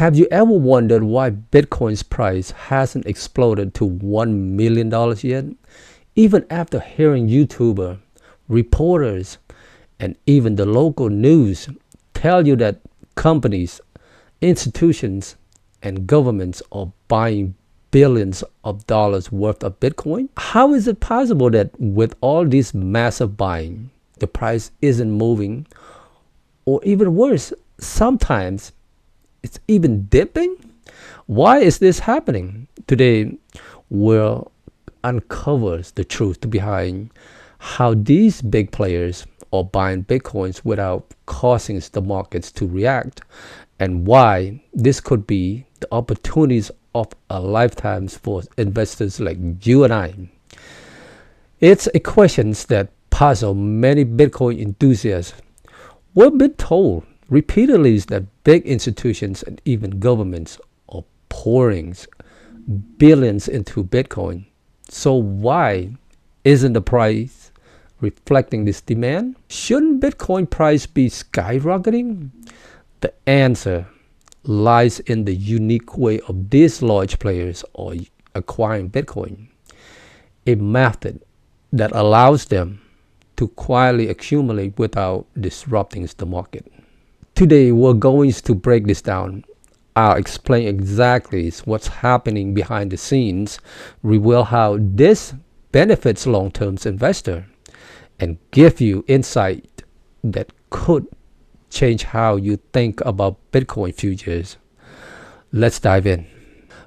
Have you ever wondered why Bitcoin's price hasn't exploded to $1 million yet? Even after hearing YouTubers, reporters, and even the local news tell you that companies, institutions, and governments are buying billions of dollars worth of Bitcoin? How is it possible that with all this massive buying, the price isn't moving? Or even worse, sometimes it's even dipping? Why is this happening? Today, we'll uncover the truth behind how these big players are buying Bitcoins without causing the markets to react, and why this could be the opportunities of a lifetime for investors like you and I. It's a question that puzzles many Bitcoin enthusiasts. We've been told repeatedly that big institutions and even governments are pouring billions into Bitcoin. So why isn't the price reflecting this demand? Shouldn't Bitcoin price be skyrocketing? The answer lies in the unique way of these large players are acquiring Bitcoin, a method that allows them to quietly accumulate without disrupting the market. Today, we're going to break this down. I'll explain exactly what's happening behind the scenes, reveal how this benefits long-term investors, and give you insight that could change how you think about Bitcoin futures. Let's dive in.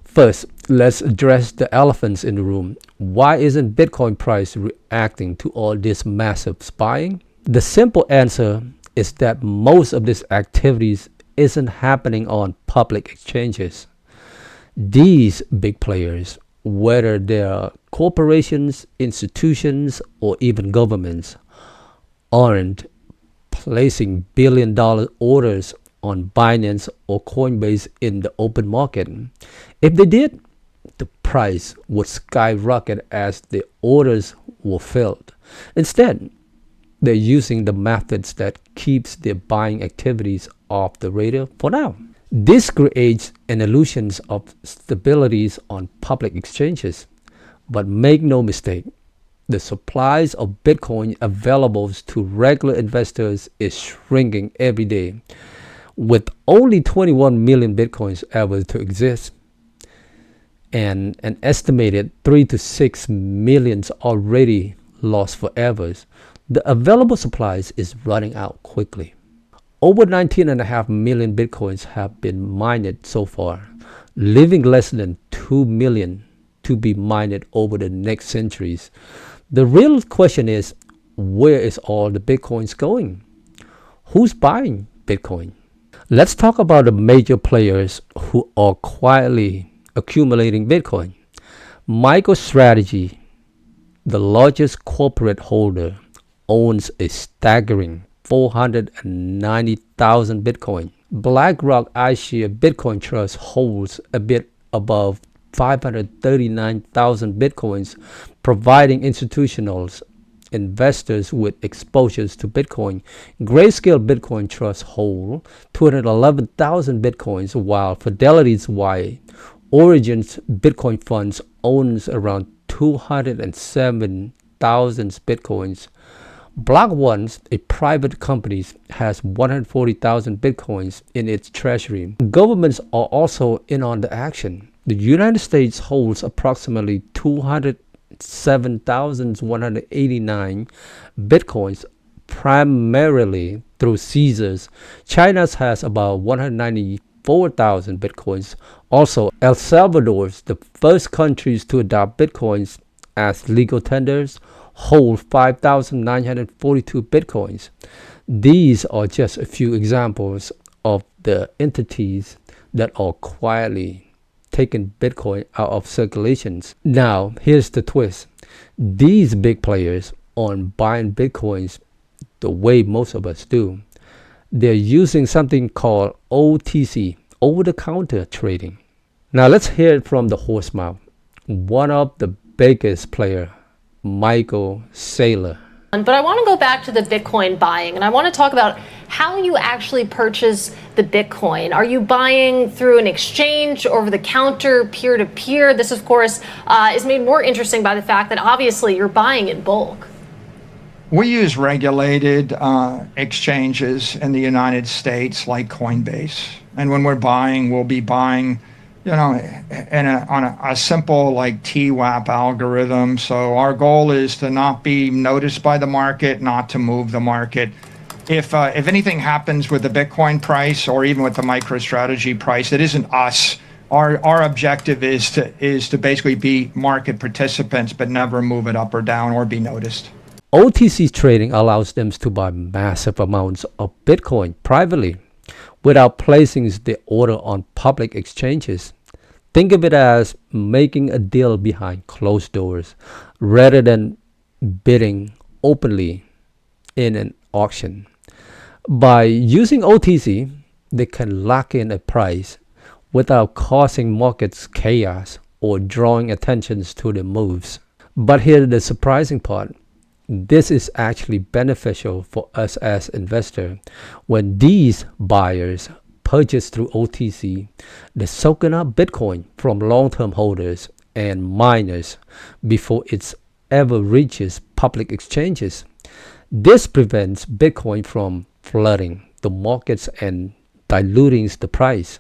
First, let's address the elephants in the room. Why isn't Bitcoin price reacting to all this massive buying? The simple answer is that most of this activities isn't happening on public exchanges. These big players, whether they are corporations, institutions, or even governments, aren't placing billion-dollar orders on Binance or Coinbase in the open market. If they did, the price would skyrocket as the orders were filled. Instead, they're using the methods that keeps their buying activities off the radar for now. This creates an illusion of stability on public exchanges. But make no mistake, the supplies of Bitcoin available to regular investors is shrinking every day. With only 21 million Bitcoins ever to exist, and an estimated 3 to 6 millions already lost forever, the available supplies is running out quickly. Over 19.5 million Bitcoins have been mined so far, leaving less than 2 million to be mined over the next centuries. The real question is, where is all the Bitcoins going? Who's buying Bitcoin? Let's talk about the major players who are quietly accumulating Bitcoin. MicroStrategy, the largest corporate holder, owns a staggering 490,000 Bitcoin. BlackRock iShares Bitcoin Trust holds a bit above 539,000 Bitcoins, providing institutional investors with exposures to Bitcoin. Grayscale Bitcoin Trust holds 211,000 Bitcoins, while Fidelity's Origins Bitcoin Funds owns around 207,000 Bitcoins. Block One, a private company, has 140,000 Bitcoins in its treasury. Governments are also in on the action. The United States holds approximately 207,189 Bitcoins, primarily through Caesars. China has about 194,000 Bitcoins. Also, El Salvador, the first country to adopt Bitcoins as legal tenders, hold 5,942 Bitcoins. These are just a few examples of the entities that are quietly taking Bitcoin out of circulations. Now, here's the twist. These big players aren't buying Bitcoins the way most of us do. They're using something called OTC, over-the-counter trading. Now, let's hear it from the horse mouth. One of the biggest players, Michael Saylor. But I want to go back to the Bitcoin buying, and I want to talk about how you actually purchase the Bitcoin. Are you buying through an exchange, over the counter, peer-to-peer? This, of course, is made more interesting by the fact that obviously you're buying in bulk. We use regulated exchanges in the United States like Coinbase. And when we're buying, we'll be buying, on a simple like TWAP algorithm. So our goal is to not be noticed by the market, not to move the market. If anything happens with the Bitcoin price or even with the MicroStrategy price, it isn't us. Our objective is to basically be market participants, but never move it up or down or be noticed. OTC trading allows them to buy massive amounts of Bitcoin privately without placing the order on public exchanges. Think of it as making a deal behind closed doors rather than bidding openly in an auction. By using OTC, they can lock in a price without causing markets chaos or drawing attention to the moves. But here's the surprising part. This is actually beneficial for us as investors. When these buyers purchase through OTC, they're soaking up Bitcoin from long-term holders and miners before it ever reaches public exchanges. This prevents Bitcoin from flooding the markets and diluting the price.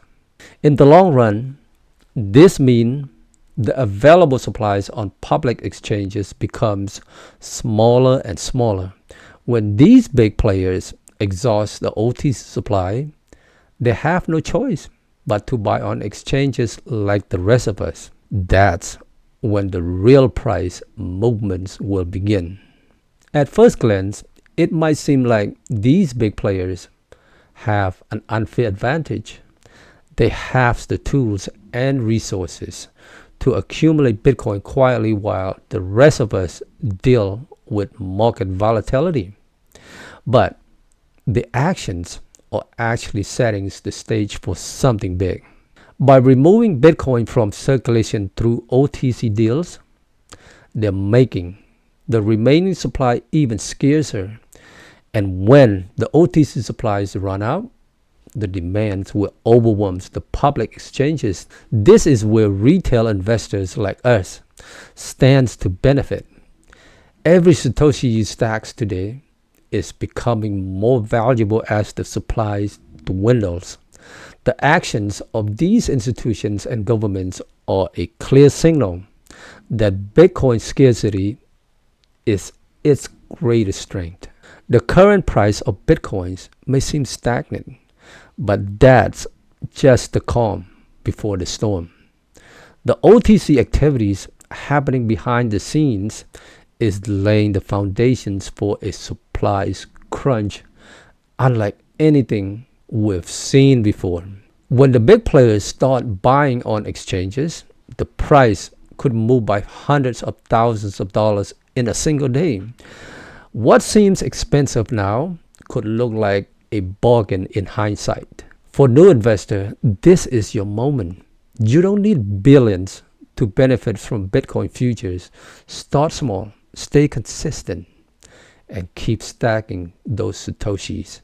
In the long run, this means the available supplies on public exchanges becomes smaller and smaller. When these big players exhaust the OTC supply, they have no choice but to buy on exchanges like the rest of us. That's when the real price movements will begin. At first glance, it might seem like these big players have an unfair advantage. They have the tools and resources to accumulate Bitcoin quietly while the rest of us deal with market volatility. But the actions are actually setting the stage for something big. By removing Bitcoin from circulation through OTC deals, they're making the remaining supply even scarcer. And when the OTC supplies run out, the demands will overwhelm the public exchanges. This is where retail investors like us stands to benefit. Every Satoshi you stacks today is becoming more valuable as the supplies dwindles. The actions of these institutions and governments are a clear signal that Bitcoin scarcity is its greatest strength. The current price of Bitcoins may seem stagnant, but that's just the calm before the storm. The OTC activities happening behind the scenes is laying the foundations for a supplies crunch unlike anything we've seen before. When the big players start buying on exchanges, the price could move by hundreds of thousands of dollars in a single day. What seems expensive now could look like a bargain in hindsight. For new investor, this is your moment. You don't need billions to benefit from Bitcoin futures. Start small, stay consistent, and keep stacking those Satoshis.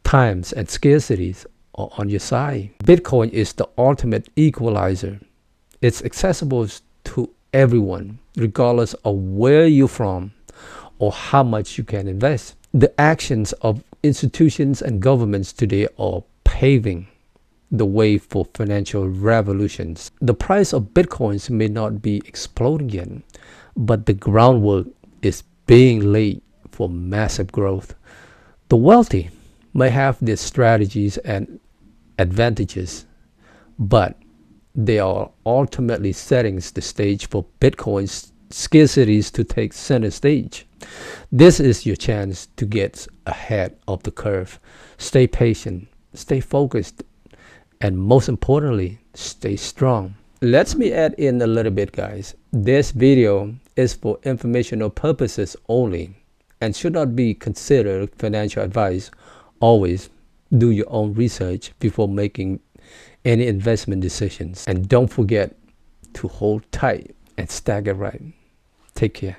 Times and scarcities are on your side. Bitcoin is the ultimate equalizer. It's accessible to everyone, regardless of where you're from or how much you can invest. The actions of institutions and governments today are paving the way for financial revolutions. The price of Bitcoins may not be exploding yet, but the groundwork is being laid for massive growth. The wealthy may have their strategies and advantages, but they are ultimately setting the stage for Bitcoin's scarcities to take center stage. This is your chance to get ahead of the curve. Stay patient, stay focused, and most importantly, stay strong. Let me add in a little bit, guys. This video is for informational purposes only and should not be considered financial advice. Always do your own research before making any investment decisions. And don't forget to hold tight and stack it right. Take care.